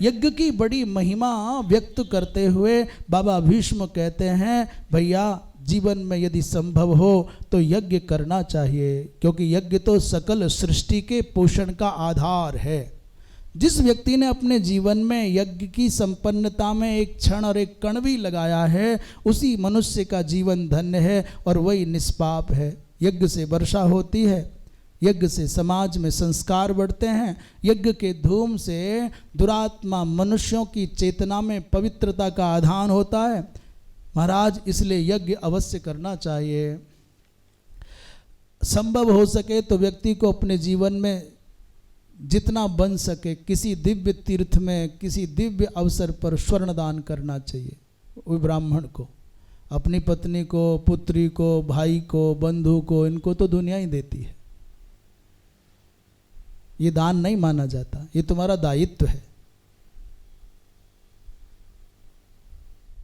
यज्ञ की बड़ी महिमा व्यक्त करते हुए बाबा भीष्म कहते हैं भैया जीवन में यदि संभव हो तो यज्ञ करना चाहिए, क्योंकि यज्ञ तो सकल सृष्टि के पोषण का आधार है। जिस व्यक्ति ने अपने जीवन में यज्ञ की संपन्नता में एक क्षण और एक कण भी लगाया है, उसी मनुष्य का जीवन धन्य है और वही निष्पाप है। यज्ञ से वर्षा होती है, यज्ञ से समाज में संस्कार बढ़ते हैं, यज्ञ के धूम से दुरात्मा मनुष्यों की चेतना में पवित्रता का आधान होता है। महाराज इसलिए यज्ञ अवश्य करना चाहिए। संभव हो सके तो व्यक्ति को अपने जीवन में जितना बन सके किसी दिव्य तीर्थ में, किसी दिव्य अवसर पर स्वर्ण दान करना चाहिए। वो ब्राह्मण को, अपनी पत्नी को, पुत्री को, भाई को, बंधु को, इनको तो दुनिया ही देती है। ये दान नहीं माना जाता, ये तुम्हारा दायित्व है।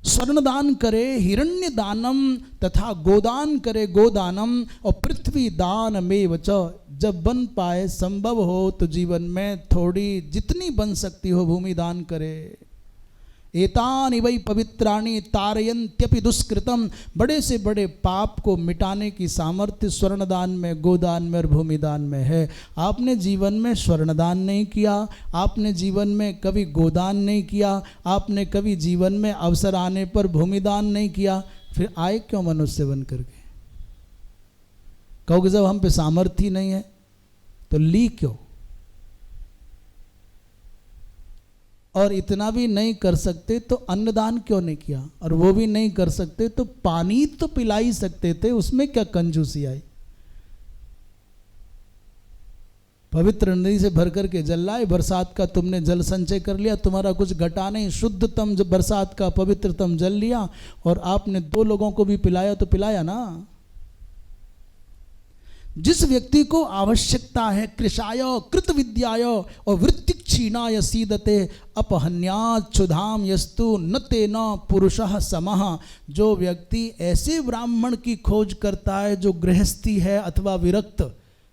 स्वर्ण दान करे, हिरण्य दानम तथा गोदान करे गोदानम, और पृथ्वी दान में वच। जब बन पाए, संभव हो तो जीवन में थोड़ी जितनी बन सकती हो भूमि दान करे। एतानि वै पवित्राणि तारयन्त्यपि दुष्कृतम। बड़े से बड़े पाप को मिटाने की सामर्थ्य स्वर्णदान में, गोदान में और भूमिदान में है। आपने जीवन में स्वर्णदान नहीं किया, आपने जीवन में कभी गोदान नहीं किया, आपने कभी जीवन में अवसर आने पर भूमिदान नहीं किया, फिर आए क्यों मनुष्य बन करके? कहोगे जब हम पे सामर्थ्य नहीं है तो ली क्यों? और इतना भी नहीं कर सकते तो अन्नदान क्यों नहीं किया? और वो भी नहीं कर सकते तो पानी तो पिला ही सकते थे, उसमें क्या कंजूसी आई? पवित्र नदी से भर करके जल लाए, बरसात का तुमने जल संचय कर लिया, तुम्हारा कुछ घटा नहीं, शुद्धतम जब बरसात का पवित्रतम जल लिया और आपने 2 लोगों को भी पिलाया तो पिलाया ना। जिस व्यक्ति को आवश्यकता है कृशाय कृत विद्याय और वृत्तिक क्षीणाय सीदते अपहन्यात् क्षुधाम यस्तु न तेन पुरुषः समः। जो व्यक्ति ऐसे ब्राह्मण की खोज करता है जो गृहस्थी है अथवा विरक्त,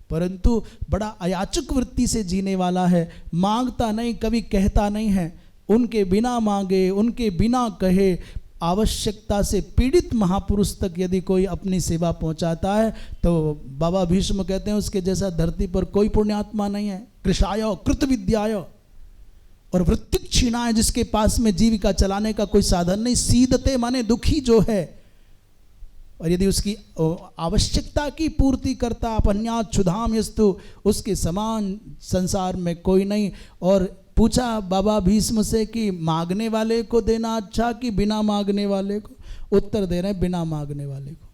परंतु बड़ा अयाचक वृत्ति से जीने वाला है, मांगता नहीं, कभी कहता नहीं है, उनके बिना मांगे, उनके बिना कहे, आवश्यकता से पीड़ित महापुरुष तक यदि कोई अपनी सेवा पहुंचाता है तो बाबा भीष्म कहते हैं उसके जैसा धरती पर कोई पुण्यात्मा नहीं है। कृशाय कृत विद्याय और वृत्तिक क्षीणाय, जिसके पास में जीविका चलाने का कोई साधन नहीं, सीदते माने दुखी जो है, और यदि उसकी आवश्यकता की पूर्ति करता अपन्यात् क्षुधाम यस्तु, उसके समान संसार में कोई नहीं। और पूछा बाबा भीष्म से कि मांगने वाले को देना अच्छा कि बिना मांगने वाले को? उत्तर दे रहे हैं बिना मांगने वाले को।